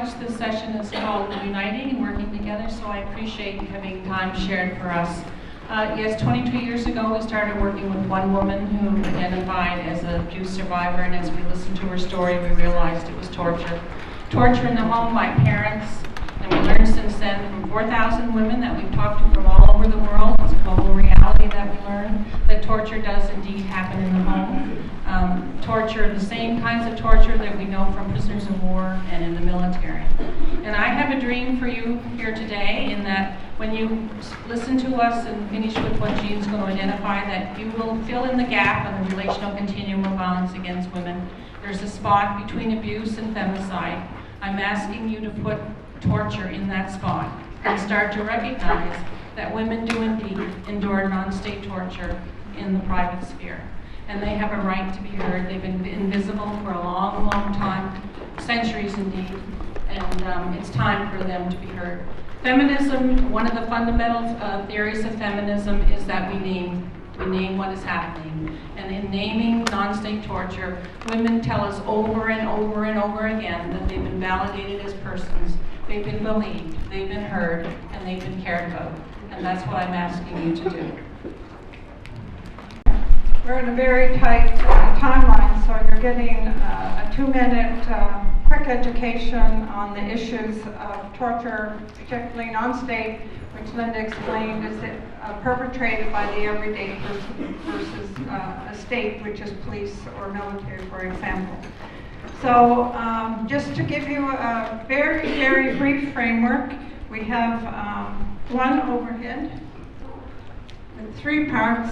much. This session is called Uniting and Working Together, so I appreciate having time shared for us. Yes, 22 years ago we started working with one woman who identified as an abuse survivor, and as we listened to her story we realized it was torture. Torture in the home by parents, and we learned since then from 4,000 women that we've talked to from all over the world. It's a global reality that we learned, that torture does indeed happen in the home. Torture, the same kinds of torture that we know from prisoners of war and in the military. And I have a dream for you here today, in that when you listen to us and finish with what Jeanne's going to identify, that you will fill in the gap on the relational continuum of violence against women. There's a spot between abuse and femicide. I'm asking you to put torture in that spot and start to recognize that women do indeed endure non-state torture in the private sphere. And they have a right to be heard. They've been invisible for a long, long time, centuries indeed, and it's time for them to be heard. Feminism, one of the fundamental theories of feminism is that we name what is happening. And in naming non-state torture, women tell us over and over and over again that they've been validated as persons, they've been believed, they've been heard, and they've been cared about. And that's what I'm asking you to do. We're in a very tight timeline, so you're getting a 2-minute quick education on the issues of torture, particularly non-state, which Linda explained is perpetrated by the everyday person versus a state, which is police or military, for example. So just to give you a very, very brief framework, we have one overhead with 3 parts.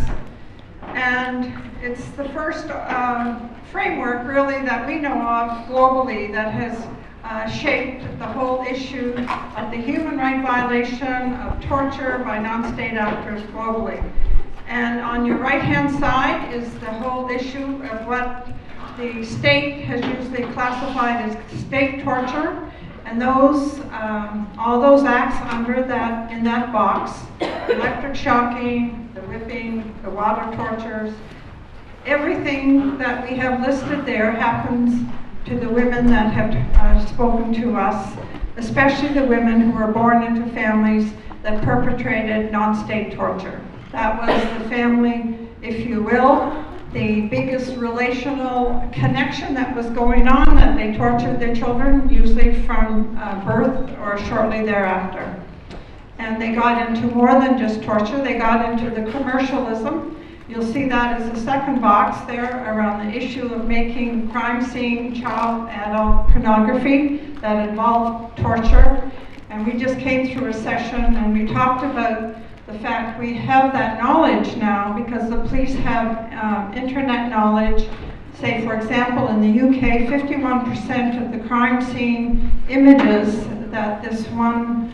And it's the first framework, really, that we know of globally that has shaped the whole issue of the human right violation of torture by non-state actors globally. And on your right-hand side is the whole issue of what the state has usually classified as state torture. And those, all those acts under that, in that box, electric shocking, the whipping, the water tortures, everything that we have listed there happens to the women that have spoken to us, especially the women who were born into families that perpetrated non-state torture. That was the family, if you will, the biggest relational connection that was going on, that they tortured their children, usually from birth or shortly thereafter. And they got into more than just torture, they got into the commercialism. You'll see that as the second box there around the issue of making crime scene child-adult pornography that involved torture. And we just came through a session and we talked about the fact we have that knowledge now because the police have internet knowledge. Say, for example, in the UK, 51% of the crime scene images that this one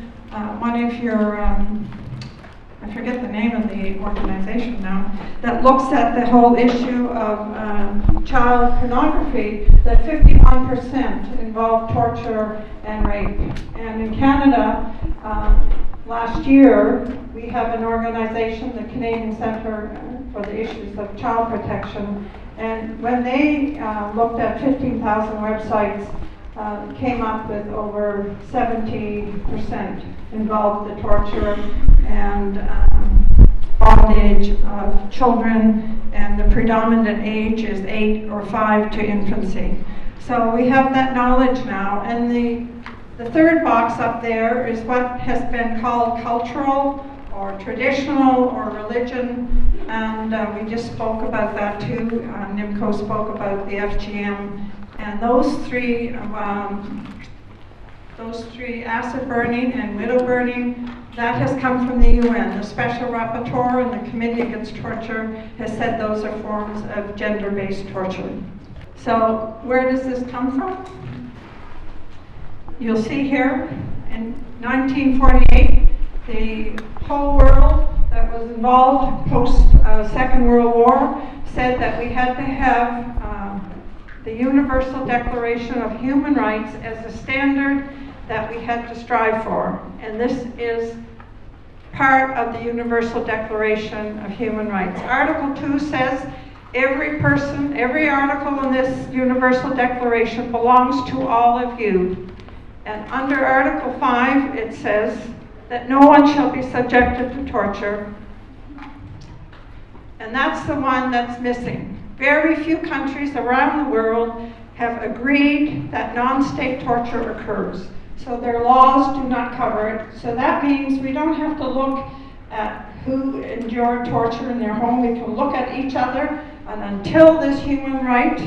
of your, I forget the name of the organization now, that looks at the whole issue of child pornography, that 51% involve torture and rape. And in Canada, last year, we have an organization, the Canadian Centre for the Issues of Child Protection, and when they looked at 15,000 websites, came up with over 70% involved the torture and bondage of children, and the predominant age is 8 or 5 to infancy. So we have that knowledge now, and the third box up there is what has been called cultural or traditional or religion, and we just spoke about that too. Nimco spoke about the FGM, and those three acid burning and widow burning, that has come from the UN. The Special Rapporteur and the Committee Against Torture has said those are forms of gender-based torture. So where does this come from? You'll see here, in 1948, the whole world that was involved post Second World War said that we had to have the Universal Declaration of Human Rights as a standard that we had to strive for. And this is part of the Universal Declaration of Human Rights. Article 2 says every person, every article in this Universal Declaration belongs to all of you. And under Article 5, it says that no one shall be subjected to torture. And that's the one that's missing. Very few countries around the world have agreed that non-state torture occurs. So their laws do not cover it. So that means we don't have to look at who endured torture in their home. We can look at each other, and until this human right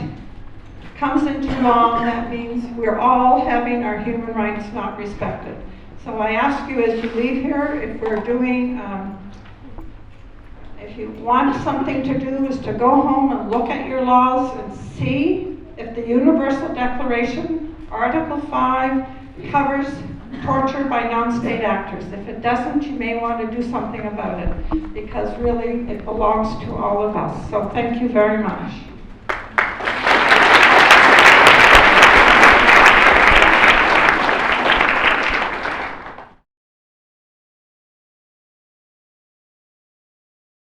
comes into law, that means we're all having our human rights not respected. So I ask you as you leave here, if we're doing, if you want something to do, is to go home and look at your laws and see if the Universal Declaration, Article 5, covers torture by non-state actors. If it doesn't, you may want to do something about it, because really it belongs to all of us. So thank you very much.